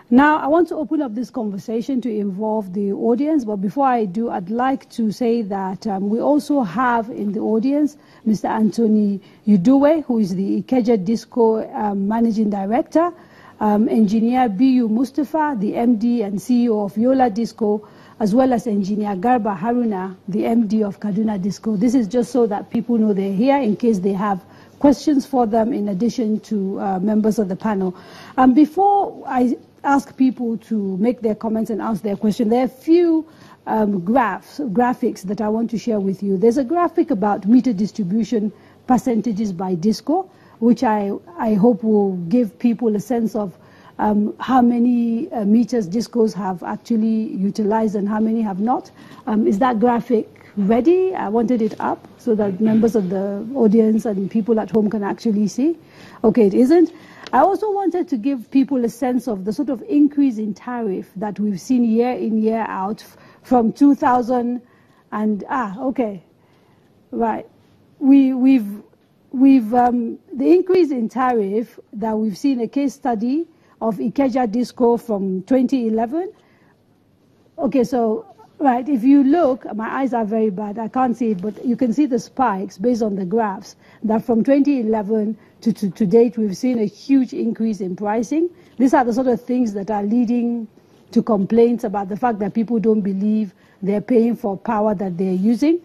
Now, I want to open up this conversation to involve the audience, but before I do, I'd like to say that we also have in the audience Mr. Anthony Uduwe, who is the Ikeja Disco Managing Director, Engineer B.U. Mustafa, the MD and CEO of Yola Disco, as well as Engineer Garba Haruna, the MD of Kaduna Disco. This is just so that people know they're here in case they have questions for them in addition to members of the panel. Before I ask people to make their comments and ask their question, there are a few graphics that I want to share with you. There's a graphic about meter distribution percentages by disco, which I hope will give people a sense of how many meters discos have actually utilized and how many have not. Is that graphic ready? I wanted it up so that members of the audience and people at home can actually see. Okay, it isn't. I also wanted to give people a sense of the sort of increase in tariff that we've seen year in, year out from 2000 and, okay, right. The increase in tariff that we've seen, a case study of Ikeja Disco from 2011. Okay, so, right, if you look, my eyes are very bad, I can't see it, but you can see the spikes based on the graphs that from 2011 to date, we've seen a huge increase in pricing. These are the sort of things that are leading to complaints about the fact that people don't believe they're paying for power that they're using.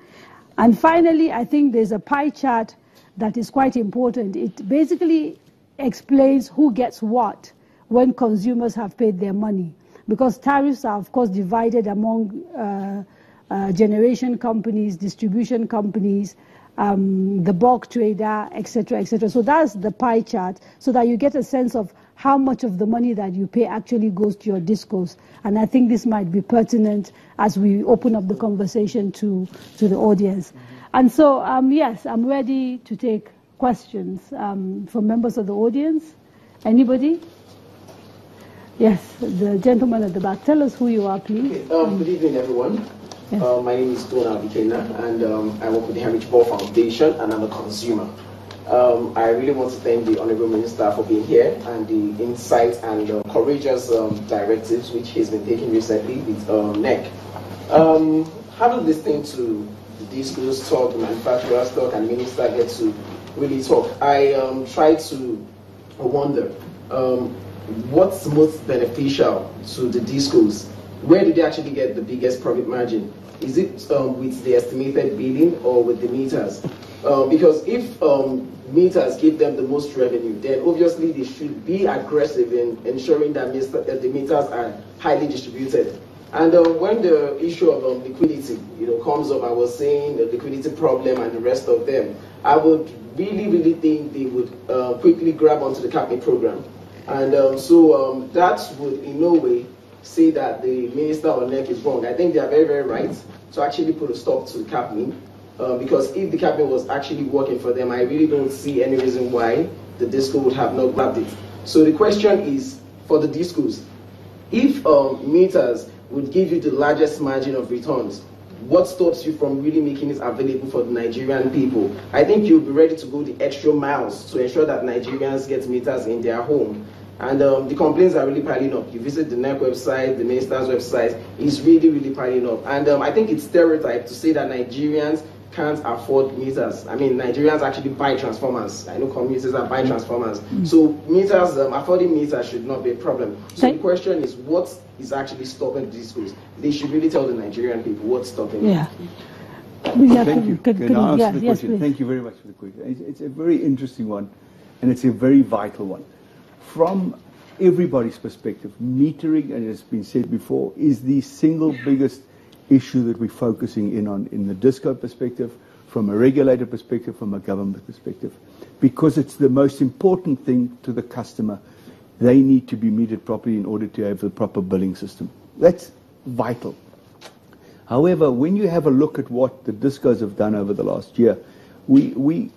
And finally, I think there's a pie chart that is quite important. It basically explains who gets what when consumers have paid their money. Because tariffs are, of course, divided among generation companies, distribution companies, the bulk trader, etc., etc. So that's the pie chart, so that you get a sense of how much of the money that you pay actually goes to your discos. And I think this might be pertinent as we open up the conversation to the audience. And so, yes, I'm ready to take questions from members of the audience. Anybody? Yes, the gentleman at the back. Tell us who you are, please. Okay. Good evening, everyone. Yes. My name is Donald Ikena, and I work with the Heinrich Ball Foundation, and I'm a consumer. I really want to thank the Honorable Minister for being here and the insight and courageous directives which he's been taking recently with NEC. Having listened to the discos talk, the manufacturers talk, and the Minister get to really talk, I try to wonder what's most beneficial to the discos. Where do they actually get the biggest profit margin? Is it with the estimated billing or with the meters? Because if meters give them the most revenue, then obviously they should be aggressive in ensuring that the meters are highly distributed. And when the issue of liquidity, comes up, I was saying the liquidity problem and the rest of them, I would really think they would quickly grab onto the capping program. And so that would in no way say that the minister or NEC is wrong. I think they are very right to actually put a stop to capping, because if the capping was actually working for them, I really don't see any reason why the disco would have not grabbed it. So the question is, for the discos, if meters would give you the largest margin of returns, what stops you from really making it available for the Nigerian people? I think you'll be ready to go the extra miles to ensure that Nigerians get meters in their home. And the complaints are really piling up. You visit the NEC website, the minister's website, it's really piling up. And I think it's stereotyped to say that Nigerians can't afford meters. I mean, Nigerians actually buy transformers. I know communities that buy transformers. So meters, affording meters should not be a problem. So the question is, what is actually stopping the discos? They should really tell the Nigerian people what's stopping them. Thank you. Can I answer the question? Thank you very much for the question. It's a very interesting one, and it's a very vital one. From everybody's perspective, metering, and it's been said before, is the single biggest issue that we're focusing in on in the disco perspective, from a regulator perspective, from a government perspective, because it's the most important thing to the customer. They need to be metered properly in order to have the proper billing system. That's vital. However, when you have a look at what the discos have done over the last year,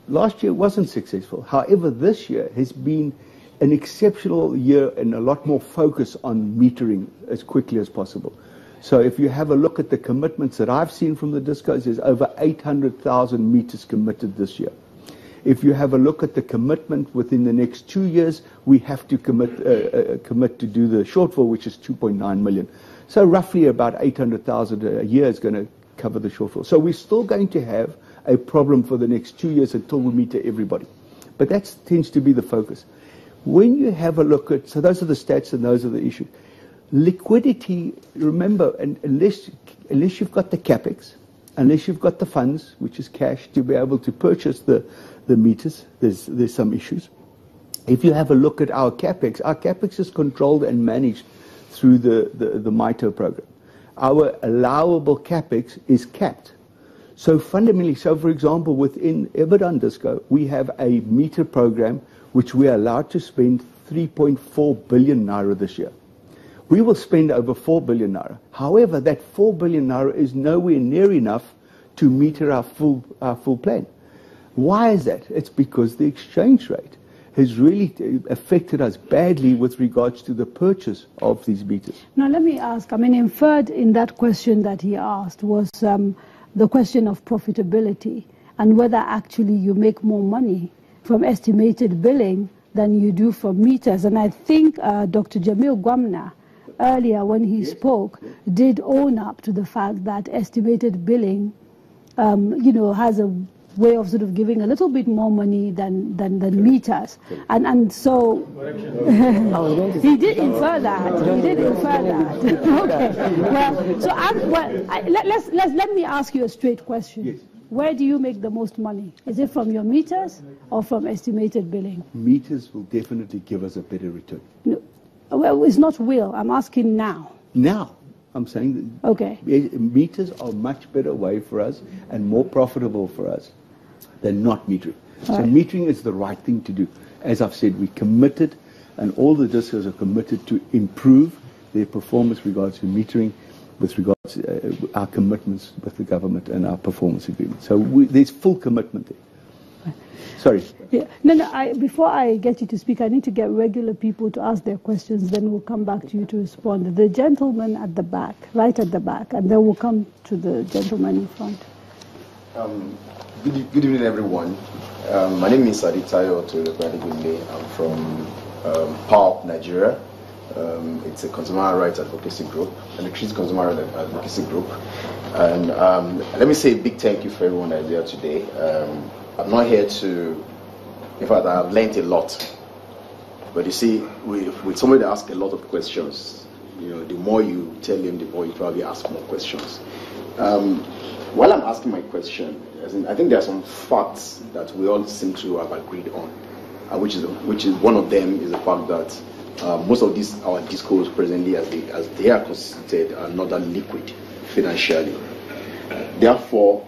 last year wasn't successful. However, this year has been an exceptional year and a lot more focus on metering as quickly as possible. So if you have a look at the commitments that I've seen from the discos, there's over 800,000 meters committed this year. If you have a look at the commitment within the next 2 years, we have to commit to do the shortfall, which is 2.9 million. So roughly about 800,000 a year is going to cover the shortfall. So we're still going to have a problem for the next 2 years until we meter everybody. But that tends to be the focus. When you have a look at, so those are the stats and those are the issues. Liquidity, remember, unless you've got the capex, unless you've got the funds, which is cash, to be able to purchase the meters, there's some issues. If you have a look at our capex is controlled and managed through the MITO program. Our allowable capex is capped. So fundamentally, for example, within Eberdan Disco, we have a meter program which we are allowed to spend 3.4 billion naira this year. We will spend over 4 billion naira. However, that 4 billion naira is nowhere near enough to meter our full plan. Why is that? It's because the exchange rate has really affected us badly with regards to the purchase of these meters. Now, let me ask, inferred in that question that he asked was the question of profitability and whether actually you make more money from estimated billing than you do from meters. And I think Dr. Jamil Gwamna, earlier when he spoke, did own up to the fact that estimated billing, has a way of sort of giving a little bit more money than meters. And so he did infer that. Okay. Let me ask you a straight question. Yes. Where do you make the most money? Is it from your meters or from estimated billing? Meters will definitely give us a better return. No. Well, it's not will. I'm asking now. Now, I'm saying that okay. Meters are a much better way for us and more profitable for us than not metering. So metering is the right thing to do. As I've said, we committed, and all the discos are committed to improve their performance with regards to metering, with regards to our commitments with the government and our performance agreement. So there's full commitment there. Sorry. Yeah. No, before I get you to speak, I need to get regular people to ask their questions, then we'll come back to you to respond. The gentleman at the back, right at the back, and then we'll come to the gentleman in front. Good evening, everyone. My name is Aditayo Toyokwanigunde. I'm from Power Up Nigeria. It's a consumer rights advocacy group, an electricity consumer rights advocacy group. And let me say a big thank you for everyone that is here today. I'm not here to, in fact, I've learned a lot. But you see, with somebody that asks a lot of questions, the more you tell him, the more you probably ask more questions. While I'm asking my question, I think there are some facts that we all seem to have agreed on, which is one of them is the fact that most of these our discos presently, as they are considered, are not that liquid financially. Therefore,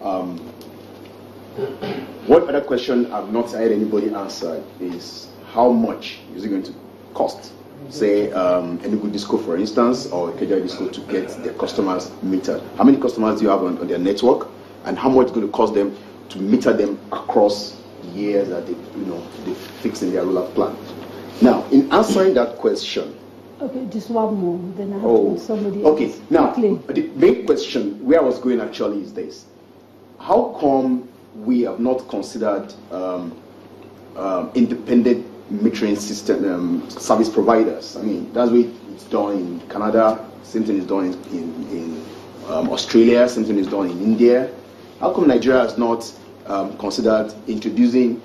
what other question I've not heard anybody answer is how much is it going to cost? Say any good disco, for instance, or Ikeja disco to get their customers metered. How many customers do you have on their network, and how much it's going to cost them to meter them across the years that they fix in their rollout plan? Now, in answering that question. Okay, just one more, then I have somebody else. Okay, now the main question where I was going actually is this: how come we have not considered independent metering system service providers? I mean, that's what it's done in Canada. Same thing is done in Australia. Same thing is done in India. How come Nigeria has not considered introducing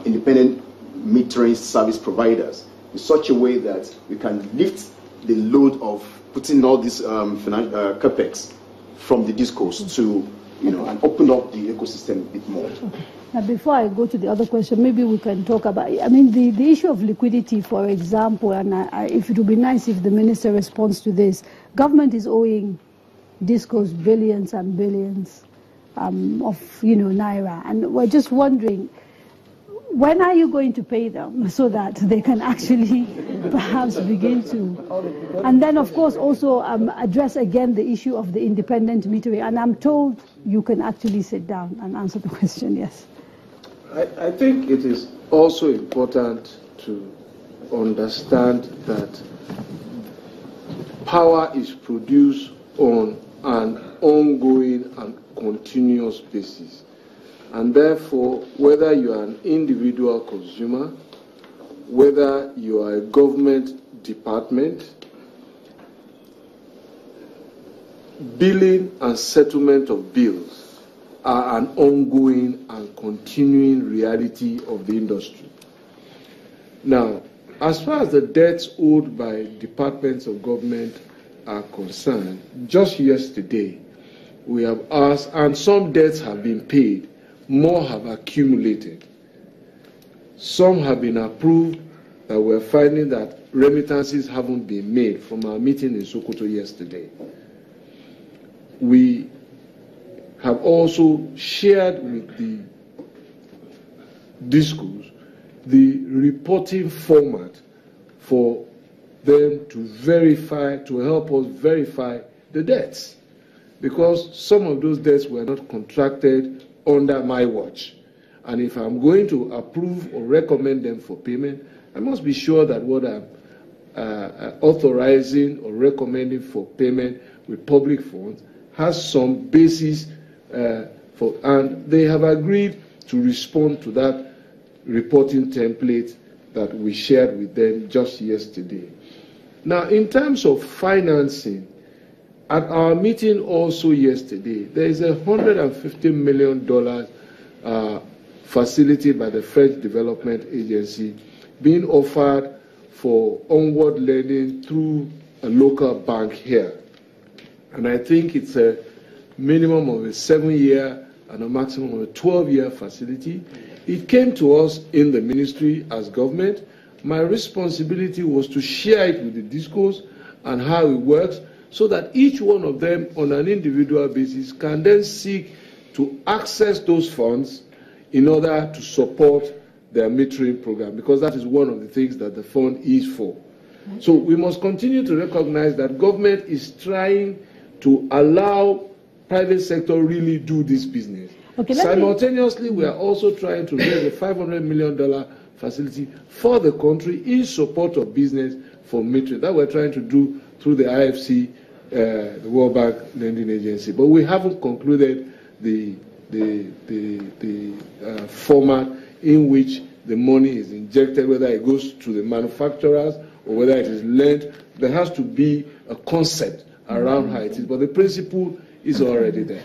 independent metering service providers in such a way that we can lift the load of putting all this capex from the discos to and open up the ecosystem a bit more? Okay. Now, before I go to the other question, maybe we can talk about, the issue of liquidity, for example, and if it would be nice if the minister responds to this. Government is owing discos billions and billions of, naira, and we're just wondering, when are you going to pay them so that they can actually perhaps begin to? And then, of course, also address again the issue of the independent metering. And I'm told you can actually sit down and answer the question, yes. I think it is also important to understand that power is produced on an ongoing and continuous basis. And therefore, whether you are an individual consumer, whether you are a government department, billing and settlement of bills are an ongoing and continuing reality of the industry. Now, as far as the debts owed by departments of government are concerned, just yesterday we have asked, and some debts have been paid, more have accumulated. Some have been approved, that we're finding that remittances haven't been made from our meeting in Sokoto yesterday. We have also shared with the DISCOs the reporting format for them to verify, to help us verify the debts. Because some of those debts were not contracted under my watch. And if I'm going to approve or recommend them for payment, I must be sure that what I'm authorizing or recommending for payment with public funds has some basis and they have agreed to respond to that reporting template that we shared with them just yesterday. Now, in terms of financing, at our meeting also yesterday, there is a $150 million facility by the French Development Agency being offered for onward lending through a local bank here. And I think it's a minimum of a 7-year and a maximum of a 12-year facility. It came to us in the ministry as government. My responsibility was to share it with the DISCOs and how it works, so that each one of them on an individual basis can then seek to access those funds in order to support their metering program, because that is one of the things that the fund is for. So we must continue to recognize that government is trying to allow private sector really do this business. Okay, simultaneously, we are also trying to raise a $500 million facility for the country in support of business for metering. That we're trying to do through the IFC, the World Bank Lending Agency. But we haven't concluded the format in which the money is injected, whether it goes to the manufacturers or whether it is lent. There has to be a concept around how it is, but the principle is already there.